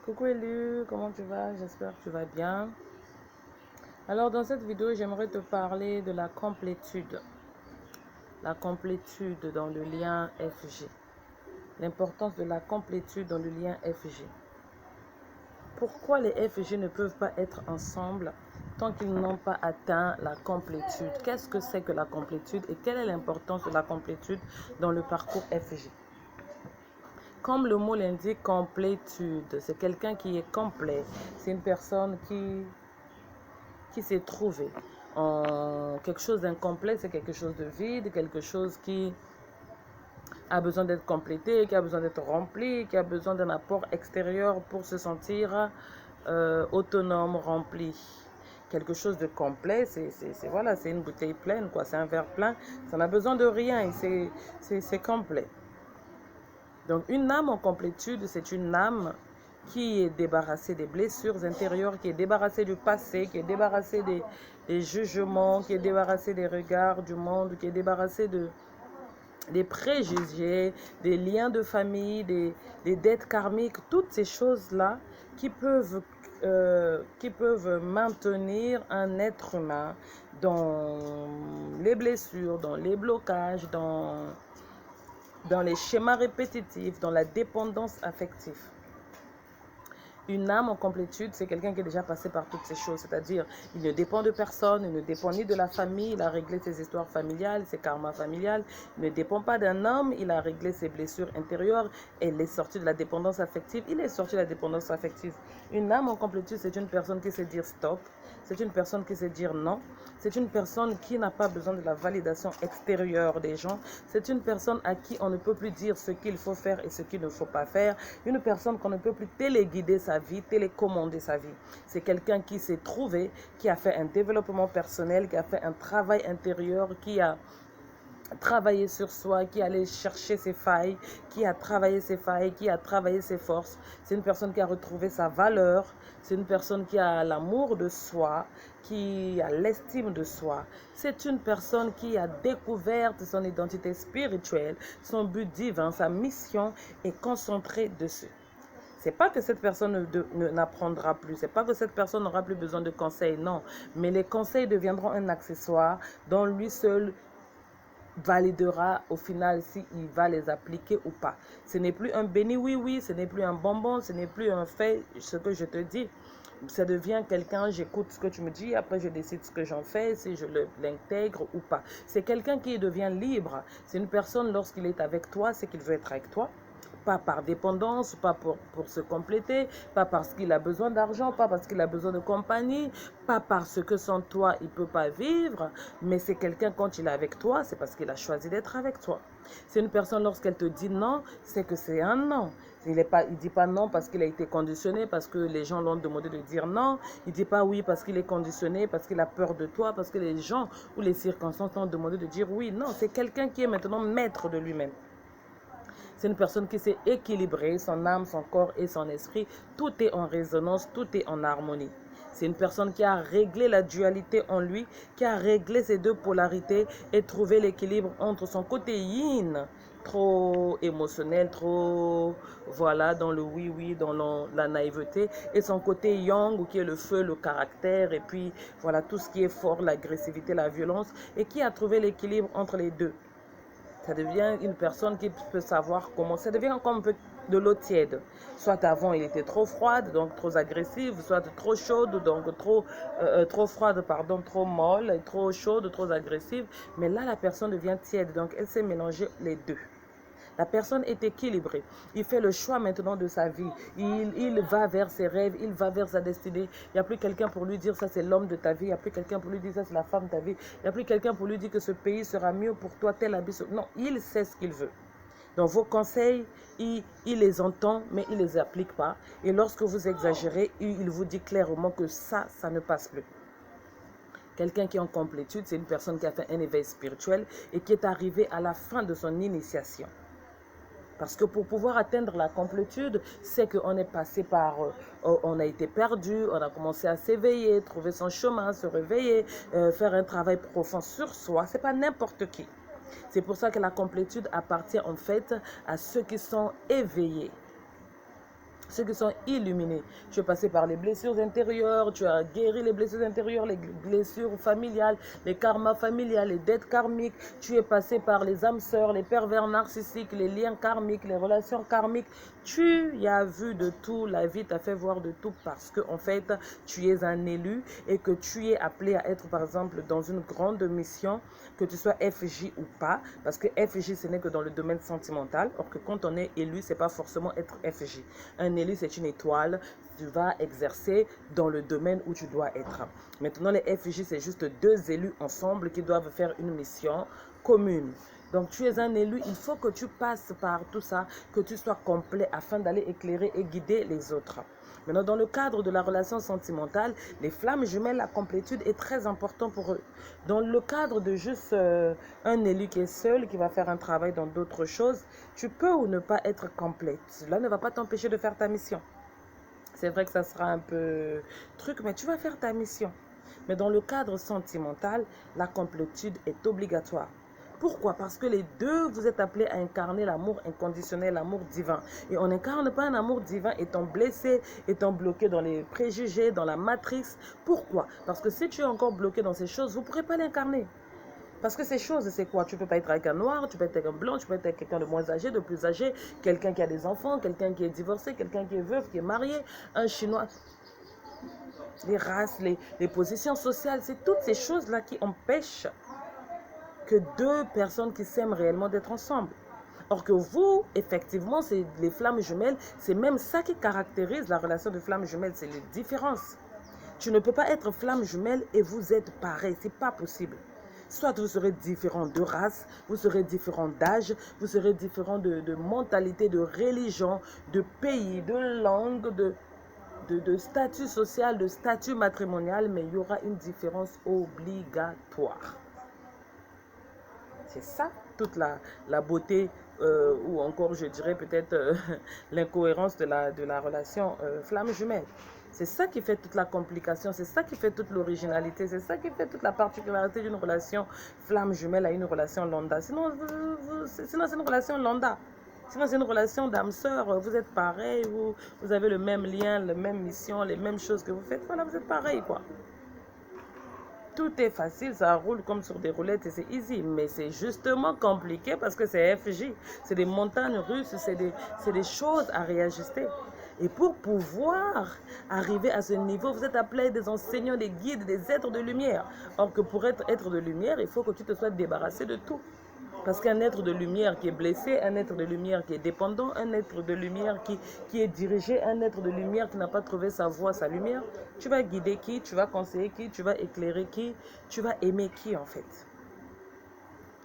Coucou Élu, comment tu vas? J'espère que tu vas bien. Alors dans cette vidéo, j'aimerais te parler de la complétude. La complétude dans le lien FG. L'importance de la complétude dans le lien FG. Pourquoi les FG ne peuvent pas être ensemble tant qu'ils n'ont pas atteint la complétude? Qu'est-ce que c'est que la complétude et quelle est l'importance de la complétude dans le parcours FG? Comme le mot l'indique, complétude, c'est quelqu'un qui est complet. C'est une personne qui s'est trouvé en quelque chose d'incomplet, c'est quelque chose de vide, quelque chose qui a besoin d'être complété, qui a besoin d'être rempli, qui a besoin d'un apport extérieur pour se sentir autonome, rempli. Quelque chose de complet, voilà, c'est une bouteille pleine, quoi, c'est un verre plein, ça n'a besoin de rien, c'est complet. Donc une âme en complétude, c'est une âme qui est débarrassée des blessures intérieures, qui est débarrassée du passé, qui est débarrassée des jugements, qui est débarrassée des regards du monde, qui est débarrassée des préjugés, des liens de famille, des dettes karmiques, toutes ces choses-là qui peuvent maintenir un être humain dans les blessures, dans les blocages, dans les schémas répétitifs, dans la dépendance affective. Une âme en complétude, c'est quelqu'un qui est déjà passé par toutes ces choses, c'est-à-dire il ne dépend de personne, il ne dépend ni de la famille, il a réglé ses histoires familiales, ses karmas familiales, il ne dépend pas d'un homme, il a réglé ses blessures intérieures, elle est sortie de la dépendance affective, il est sorti de la dépendance affective. Une âme en complétude, c'est une personne qui sait dire stop, c'est une personne qui sait dire non, c'est une personne qui n'a pas besoin de la validation extérieure des gens, c'est une personne à qui on ne peut plus dire ce qu'il faut faire et ce qu'il ne faut pas faire, une personne qu'on ne peut plus téléguider sa vie, télécommander sa vie. C'est quelqu'un qui s'est trouvé, qui a fait un développement personnel, qui a fait un travail intérieur, qui a travaillé sur soi, qui allait chercher ses failles, qui a travaillé ses failles, qui a travaillé ses forces. C'est une personne qui a retrouvé sa valeur, c'est une personne qui a l'amour de soi, qui a l'estime de soi. C'est une personne qui a découvert son identité spirituelle, son but divin, sa mission est concentrée dessus. C'est pas que cette personne n'apprendra plus, c'est pas que cette personne n'aura plus besoin de conseils, non. Mais les conseils deviendront un accessoire dont lui seul validera au final s'il va les appliquer ou pas. Ce n'est plus un béni oui, ce n'est plus un bonbon, ce n'est plus un fait ce que je te dis. Ça devient quelqu'un, j'écoute ce que tu me dis, après je décide ce que j'en fais, si je l'intègre ou pas. C'est quelqu'un qui devient libre. C'est une personne, lorsqu'il est avec toi, c'est qu'il veut être avec toi. Pas par dépendance, pas pour se compléter, pas parce qu'il a besoin d'argent, pas parce qu'il a besoin de compagnie, pas parce que sans toi, il ne peut pas vivre, mais c'est quelqu'un, quand il est avec toi, c'est parce qu'il a choisi d'être avec toi. C'est une personne, lorsqu'elle te dit non, c'est que c'est un non. Il ne dit pas non parce qu'il a été conditionné, parce que les gens l'ont demandé de dire non. Il ne dit pas oui parce qu'il est conditionné, parce qu'il a peur de toi, parce que les gens ou les circonstances l'ont demandé de dire oui. Non, c'est quelqu'un qui est maintenant maître de lui-même. C'est une personne qui s'est équilibrée, son âme, son corps et son esprit. Tout est en résonance, tout est en harmonie. C'est une personne qui a réglé la dualité en lui, qui a réglé ces deux polarités et trouvé l'équilibre entre son côté yin, trop émotionnel, trop, voilà, dans le oui, dans la naïveté, et son côté yang, qui est le feu, le caractère, et puis, voilà, tout ce qui est fort, l'agressivité, la violence, et qui a trouvé l'équilibre entre les deux. Ça devient une personne qui peut savoir comment. Ça devient comme un peu de l'eau tiède. Soit avant, il était trop froide, donc trop agressive, soit trop chaude, donc trop froide, pardon, trop molle, trop chaude, trop agressive. Mais là, la personne devient tiède, donc elle sait mélanger les deux. La personne est équilibrée. Il fait le choix maintenant de sa vie. Il va vers ses rêves, il va vers sa destinée. Il n'y a plus quelqu'un pour lui dire ça c'est l'homme de ta vie. Il n'y a plus quelqu'un pour lui dire ça c'est la femme de ta vie. Il n'y a plus quelqu'un pour lui dire que ce pays sera mieux pour toi, tel habit. Non, il sait ce qu'il veut. Donc vos conseils, il les entend, mais il ne les applique pas. Et lorsque vous exagérez, il vous dit clairement que ça ne passe plus. Quelqu'un qui est en complétude, c'est une personne qui a fait un éveil spirituel et qui est arrivé à la fin de son initiation. Parce que pour pouvoir atteindre la complétude, c'est qu'on est passé par, on a été perdu, on a commencé à s'éveiller, trouver son chemin, se réveiller, faire un travail profond sur soi. Ce n'est pas n'importe qui. C'est pour ça que la complétude appartient en fait à ceux qui sont éveillés. ceux qui sont illuminés. Tu es passé par les blessures intérieures, tu as guéri les blessures intérieures, les blessures familiales, les karmas familiales, les dettes karmiques. Tu es passé par les âmes sœurs, les pervers narcissiques, les liens karmiques, les relations karmiques. Tu y as vu de tout, la vie t'a fait voir de tout parce que en fait, tu es un élu et que tu es appelé à être par exemple dans une grande mission, que tu sois FJ ou pas, parce que FJ ce n'est que dans le domaine sentimental, or que quand on est élu, c'est pas forcément être FJ. Un élu c'est une étoile, tu vas exercer dans le domaine où tu dois être. Maintenant les FJ c'est juste deux élus ensemble qui doivent faire une mission commune. Donc tu es un élu, il faut que tu passes par tout ça, que tu sois complet afin d'aller éclairer et guider les autres. Maintenant, dans le cadre de la relation sentimentale, les flammes jumelles, la complétude est très important pour eux. Dans le cadre de juste un élu qui est seul, qui va faire un travail dans d'autres choses, tu peux ou ne pas être complète. Cela ne va pas t'empêcher de faire ta mission. C'est vrai que ça sera un peu truc, mais tu vas faire ta mission. Mais dans le cadre sentimental, la complétude est obligatoire. Pourquoi? Parce que les deux, vous êtes appelés à incarner l'amour inconditionnel, l'amour divin. Et on n'incarne pas un amour divin étant blessé, étant bloqué dans les préjugés, dans la matrice. Pourquoi? Parce que si tu es encore bloqué dans ces choses, vous ne pourrez pas l'incarner. Parce que ces choses, c'est quoi? Tu ne peux pas être avec un noir, tu peux être avec un blanc, tu peux être avec quelqu'un de moins âgé, de plus âgé, quelqu'un qui a des enfants, quelqu'un qui est divorcé, quelqu'un qui est veuf, qui est marié, un chinois. Les races, les positions sociales, c'est toutes ces choses-là qui empêchent que deux personnes qui s'aiment réellement d'être ensemble. Or que vous, effectivement, c'est les flammes jumelles, c'est même ça qui caractérise la relation de flammes jumelles, c'est les différences. Tu ne peux pas être flamme jumelle et vous êtes pareil, c'est pas possible. Soit vous serez différent de race, vous serez différent d'âge, vous serez différent de mentalité, de religion, de pays, de langue, de statut social, de statut matrimonial, mais il y aura une différence obligatoire. C'est ça, toute la beauté, ou encore, je dirais peut-être l'incohérence de la relation flamme jumelle. C'est ça qui fait toute la complication, c'est ça qui fait toute l'originalité, c'est ça qui fait toute la particularité d'une relation flamme jumelle à une relation lambda. Sinon c'est une relation lambda. Sinon, c'est une relation d'âme sœur. Vous êtes pareil, vous avez le même lien, la même mission, les mêmes choses que vous faites. Voilà, vous êtes pareil, quoi. Tout est facile, ça roule comme sur des roulettes et c'est easy. Mais c'est justement compliqué parce que c'est FJ. C'est des montagnes russes, c'est des choses à réajuster. Et pour pouvoir arriver à ce niveau, vous êtes appelé des enseignants, des guides, des êtres de lumière. Or que pour être de lumière, il faut que tu te sois débarrassé de tout. Parce qu'un être de lumière qui est blessé, un être de lumière qui est dépendant, un être de lumière qui est dirigé, un être de lumière qui n'a pas trouvé sa voie, sa lumière, tu vas guider qui, tu vas conseiller qui, tu vas éclairer qui, tu vas aimer qui en fait.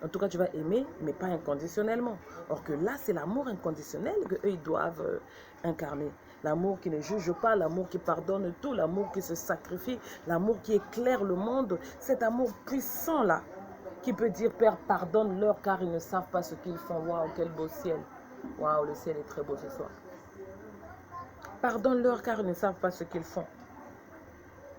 En tout cas, tu vas aimer, mais pas inconditionnellement. Or que là, c'est l'amour inconditionnel qu'eux, ils doivent incarner. L'amour qui ne juge pas, l'amour qui pardonne tout, l'amour qui se sacrifie, l'amour qui éclaire le monde. Cet amour puissant-là, qui peut dire, Père, pardonne-leur car ils ne savent pas ce qu'ils font. Waouh, quel beau ciel. Waouh, le ciel est très beau ce soir. Pardonne-leur car ils ne savent pas ce qu'ils font.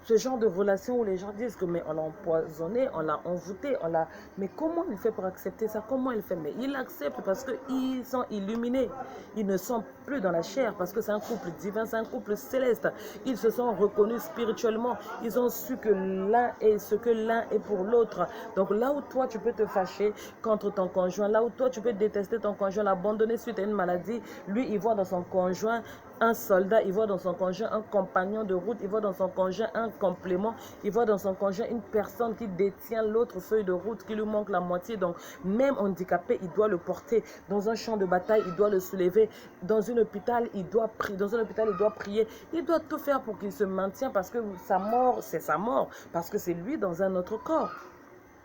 Ce genre de relation où les gens disent que mais on l'a empoisonné, on l'a envoûté, on l'a... Mais comment il fait pour accepter ça? Comment il fait? Mais il accepte parce qu'ils sont illuminés. Ils ne sont plus dans la chair parce que c'est un couple divin, c'est un couple céleste. Ils se sont reconnus spirituellement. Ils ont su que l'un est ce que l'un est pour l'autre. Donc là où toi tu peux te fâcher contre ton conjoint, là où toi tu peux détester ton conjoint, l'abandonner suite à une maladie, lui il voit dans son conjoint un soldat, il voit dans son conjoint un compagnon de route, il voit dans son conjoint un complément, il voit dans son conjoint une personne qui détient l'autre feuille de route, qui lui manque la moitié. Donc même handicapé, il doit le porter. Dans un champ de bataille, il doit le soulever. Dans un hôpital, il doit prier. Dans un hôpital, il doit prier. Il doit tout faire pour qu'il se maintienne parce que sa mort, c'est sa mort. Parce que c'est lui dans un autre corps.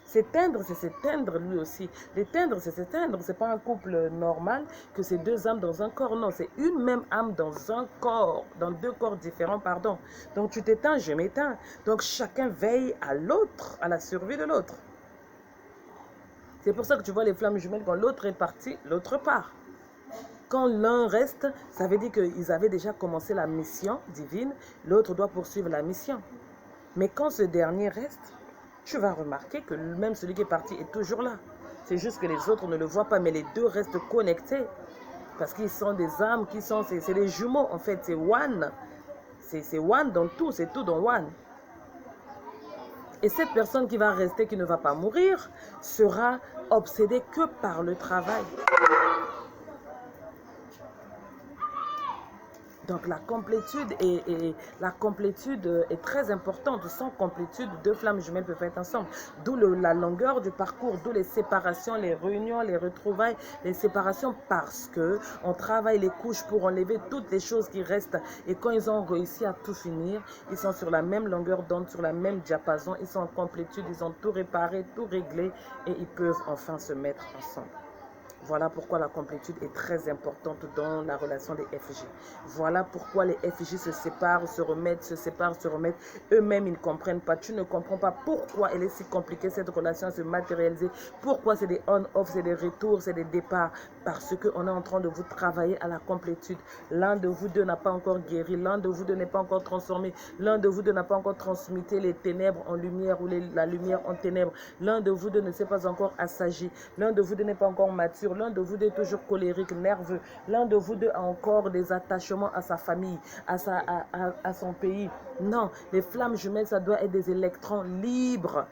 S'éteindre, c'est s'éteindre lui aussi. L'éteindre, c'est s'éteindre. Ce n'est pas un couple normal que c'est deux âmes dans un corps. Non, c'est une même âme dans un corps, dans deux corps différents, pardon. Donc tu t'éteins, je m'éteins. Donc chacun veille à l'autre, à la survie de l'autre. C'est pour ça que tu vois les flammes jumelles, quand l'autre est parti, l'autre part. Quand l'un reste, ça veut dire qu'ils avaient déjà commencé la mission divine, l'autre doit poursuivre la mission. Mais quand ce dernier reste, tu vas remarquer que même celui qui est parti est toujours là. C'est juste que les autres ne le voient pas, mais les deux restent connectés. Parce qu'ils sont des âmes qui sont, c'est des jumeaux en fait, c'est one. C'est one dans tout, c'est tout dans one. Et cette personne qui va rester, qui ne va pas mourir, sera obsédée que par le travail. Donc la complétude est très importante. Sans complétude, deux flammes jumelles peuvent être ensemble. D'où la longueur du parcours, d'où les séparations, les réunions, les retrouvailles, les séparations, parce que on travaille les couches pour enlever toutes les choses qui restent. Et quand ils ont réussi à tout finir, ils sont sur la même longueur d'onde, sur la même diapason, ils sont en complétude, ils ont tout réparé, tout réglé, et ils peuvent enfin se mettre ensemble. Voilà pourquoi la complétude est très importante dans la relation des FJ. Voilà pourquoi les FJ se séparent, se remettent, se séparent, se remettent. Eux-mêmes, ils ne comprennent pas. Tu ne comprends pas pourquoi elle est si compliquée, cette relation à se matérialiser. Pourquoi c'est des on-off, c'est des retours, c'est des départs. Parce qu'on est en train de vous travailler à la complétude. L'un de vous deux n'a pas encore guéri. L'un de vous deux n'est pas encore transformé. L'un de vous deux n'a pas encore transmuté les ténèbres en lumière ou la lumière en ténèbres. L'un de vous deux ne s'est pas encore assagi. L'un de vous deux n'est pas encore mature. L'un de vous deux est toujours colérique, nerveux. L'un de vous deux a encore des attachements à sa famille, à son pays. Non, les flammes jumelles, ça doit être des électrons libres.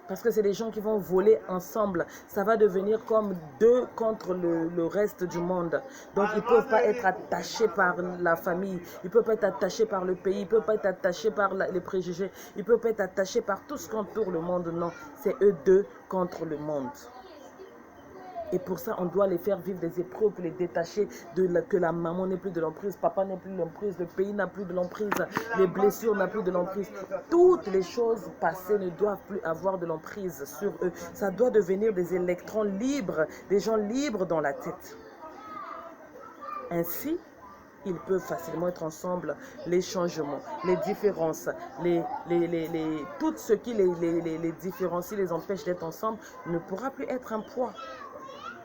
Parce que c'est des gens qui vont voler ensemble. Ça va devenir comme deux contre le reste du monde. Donc, ils ne peuvent pas être attachés par la famille. Ils ne peuvent pas être attachés par le pays. Ils ne peuvent pas être attachés par les préjugés. Ils ne peuvent pas être attachés par tout ce qui entoure le monde. Non, c'est eux deux contre le monde. Et pour ça, on doit les faire vivre des épreuves pour les détacher que la maman n'ait plus de l'emprise, papa n'ait plus de l'emprise, le pays n'a plus de l'emprise, les blessures n'ont plus de l'emprise. Toutes les choses passées ne doivent plus avoir de l'emprise sur eux. Ça doit devenir des électrons libres, des gens libres dans la tête. Ainsi, ils peuvent facilement être ensemble, les changements, les différences, tout ce qui les différencie, les empêche d'être ensemble, ne pourra plus être un poids.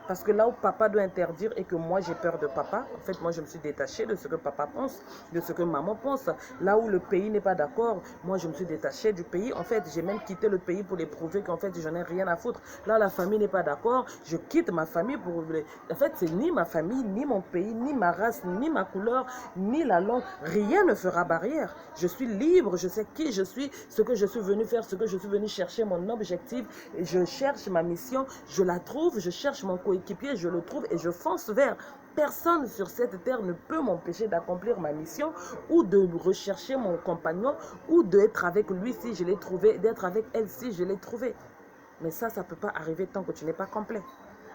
Parce que là où papa doit interdire et que moi j'ai peur de papa, en fait moi je me suis détachée de ce que papa pense, de ce que maman pense. Là où le pays n'est pas d'accord, moi je me suis détachée du pays. En fait j'ai même quitté le pays pour les prouver qu'en fait j'en ai rien à foutre. Là la famille n'est pas d'accord, je quitte ma famille pour... En fait c'est ni ma famille, ni mon pays, ni ma race, ni ma couleur, ni la langue. Rien ne fera barrière. Je suis libre, je sais qui je suis, ce que je suis venu faire, ce que je suis venu chercher, mon objectif. Je cherche ma mission, je la trouve, je cherche mon coéquipier, je le trouve et je fonce vers. Personne sur cette terre ne peut m'empêcher d'accomplir ma mission ou de rechercher mon compagnon ou d'être avec lui si je l'ai trouvé, d'être avec elle si je l'ai trouvé. Mais ça ne peut pas arriver tant que tu n'es pas complet.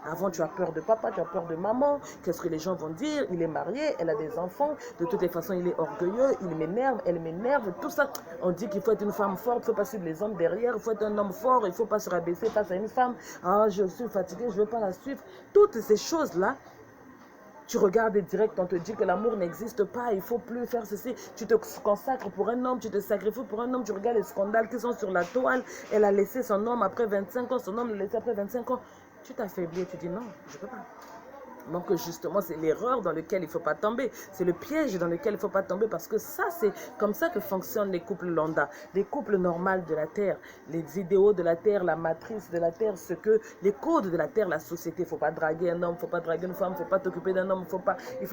Avant, tu as peur de papa, tu as peur de maman. Qu'est-ce que les gens vont dire? Il est marié, elle a des enfants. De toutes les façons, il est orgueilleux, il m'énerve, elle m'énerve. Tout ça, on dit qu'il faut être une femme forte, il ne faut pas suivre les hommes derrière. Il faut être un homme fort, il ne faut pas se rabaisser face à une femme. Ah, je suis fatiguée, je ne veux pas la suivre. Toutes ces choses-là, tu regardes direct, on te dit que l'amour n'existe pas, il ne faut plus faire ceci. Tu te consacres pour un homme, tu te sacrifies pour un homme, tu regardes les scandales qui sont sur la toile. Elle a laissé son homme après 25 ans, son homme l'a laissé après 25 ans. Tu t'affaiblis et tu dis non, je ne peux pas. Donc justement, c'est l'erreur dans laquelle il ne faut pas tomber. C'est le piège dans lequel il ne faut pas tomber parce que ça, c'est comme ça que fonctionnent les couples lambda. Les couples normaux de la Terre, les idéaux de la Terre, la matrice de la Terre, ce que les codes de la Terre, la société. Il ne faut pas draguer un homme, il ne faut pas draguer une femme, il ne faut pas t'occuper d'un homme,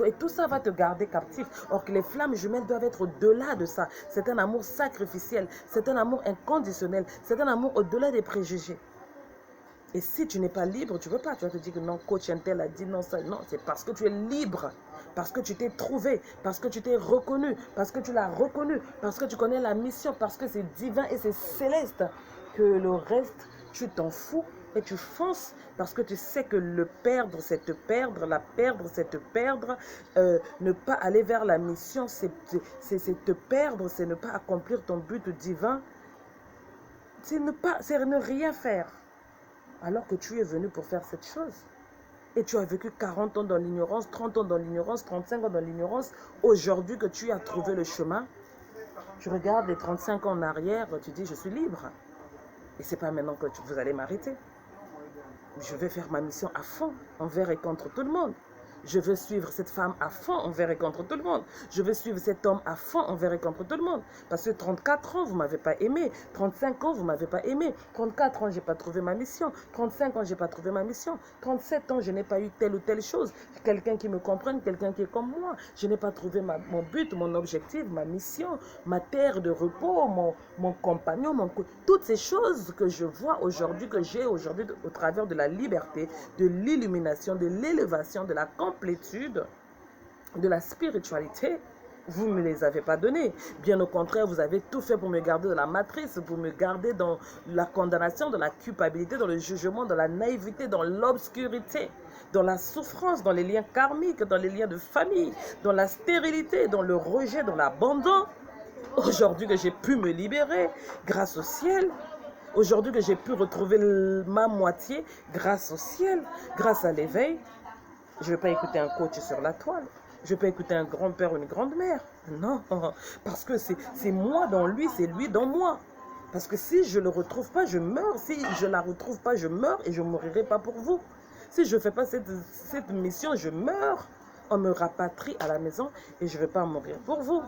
et tout ça va te garder captif. Or que les flammes jumelles doivent être au-delà de ça. C'est un amour sacrificiel, c'est un amour inconditionnel, c'est un amour au-delà des préjugés. Et si tu n'es pas libre, tu ne peux pas. Tu vas te dire que non, coach Intel a dit non, ça. Non, c'est parce que tu es libre. Parce que tu t'es trouvé. Parce que tu t'es reconnu. Parce que tu l'as reconnu. Parce que tu connais la mission. Parce que c'est divin et c'est céleste. Que le reste, tu t'en fous et tu fonces. Parce que tu sais que le perdre, c'est te perdre. La perdre, c'est te perdre. Ne pas aller vers la mission, c'est te perdre. C'est ne pas accomplir ton but divin. C'est ne rien faire. Alors que tu es venu pour faire cette chose. Et tu as vécu 40 ans dans l'ignorance, 30 ans dans l'ignorance, 35 ans dans l'ignorance. Aujourd'hui que tu as trouvé le chemin, tu regardes les 35 ans en arrière, tu dis je suis libre. Et ce n'est pas maintenant que vous allez m'arrêter. Je vais faire ma mission à fond, envers et contre tout le monde. Je veux suivre cette femme à fond envers et contre tout le monde. Je veux suivre cet homme à fond envers et contre tout le monde. Parce que 34 ans, vous ne m'avez pas aimé. 35 ans, vous ne m'avez pas aimé. 34 ans, je n'ai pas trouvé ma mission. 35 ans, je n'ai pas trouvé ma mission. 37 ans, je n'ai pas eu telle ou telle chose. Quelqu'un qui me comprenne, quelqu'un qui est comme moi. Je n'ai pas trouvé mon but, mon objectif, ma mission, ma terre de repos, mon compagnon, toutes ces choses que je vois aujourd'hui, que j'ai aujourd'hui au travers de la liberté, de l'illumination, de l'élévation, de la complétude, de la spiritualité, vous ne me les avez pas donnés. Bien au contraire, vous avez tout fait pour me garder dans la matrice, pour me garder dans la condamnation, dans la culpabilité, dans le jugement, dans la naïveté, dans l'obscurité, dans la souffrance, dans les liens karmiques, dans les liens de famille, dans la stérilité, dans le rejet, dans l'abandon. Aujourd'hui que j'ai pu me libérer grâce au ciel, aujourd'hui que j'ai pu retrouver ma moitié grâce au ciel, grâce à l'éveil, je ne vais pas écouter un coach sur la toile. Je ne vais pas écouter un grand-père ou une grand-mère. Non, parce que c'est moi dans lui, c'est lui dans moi. Parce que si je ne le retrouve pas, je meurs. Si je ne la retrouve pas, je meurs et je ne mourirai pas pour vous. Si je ne fais pas cette mission, je meurs. On me rapatrie à la maison et je ne vais pas mourir pour vous.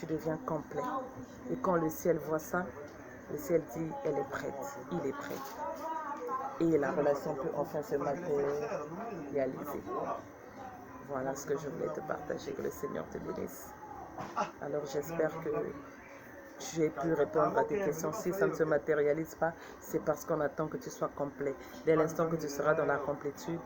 Je deviens complet. Et quand le ciel voit ça, le ciel dit, elle est prête, il est prêt. Et la relation peut enfin se matérialiser. Voilà ce que je voulais te partager. Que le Seigneur te bénisse. Alors j'espère que j'ai pu répondre à tes questions. Si ça ne se matérialise pas, c'est parce qu'on attend que tu sois complet. Dès l'instant que tu seras dans la complétude,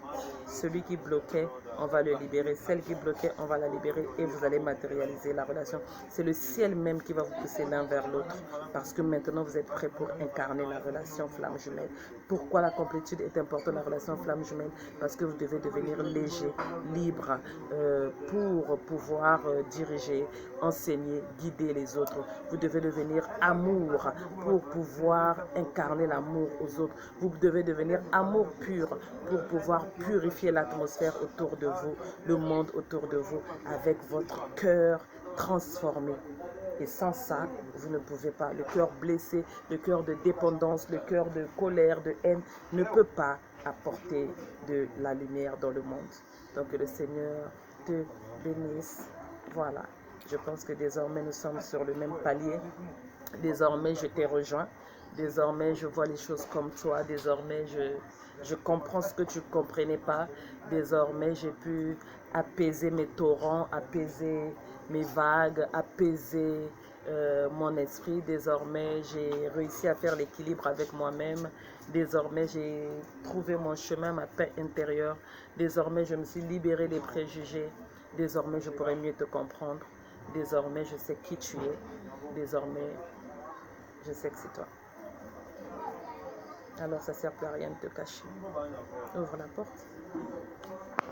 celui qui bloquait, on va le libérer. Celle qui bloquait, on va la libérer et vous allez matérialiser la relation. C'est le ciel même qui va vous pousser l'un vers l'autre. Parce que maintenant, vous êtes prêts pour incarner la relation flamme jumelle. Pourquoi la complétude est importante, la relation flamme jumelle? Parce que vous devez devenir léger, libre, pour pouvoir diriger, enseigner, guider les autres. Vous devez devenir amour pour pouvoir incarner l'amour aux autres. Vous devez devenir amour pur pour pouvoir purifier l'atmosphère autour de vous, le monde autour de vous, avec votre cœur transformé. Et sans ça, vous ne pouvez pas. Le cœur blessé, le cœur de dépendance, le cœur de colère, de haine, ne peut pas apporter de la lumière dans le monde. Donc que le Seigneur te bénisse. Voilà. Je pense que désormais, nous sommes sur le même palier. Désormais, je t'ai rejoint. Désormais, je vois les choses comme toi. Désormais, je comprends ce que tu ne comprenais pas. Désormais, j'ai pu apaiser mes torrents, apaiser mes vagues, apaiser mon esprit. Désormais, j'ai réussi à faire l'équilibre avec moi-même. Désormais, j'ai trouvé mon chemin, ma paix intérieure. Désormais, je me suis libérée des préjugés. Désormais, je pourrais mieux te comprendre. Désormais, je sais qui tu es. Désormais, je sais que c'est toi. Alors, ça ne sert plus à rien de te cacher. Ouvre la porte.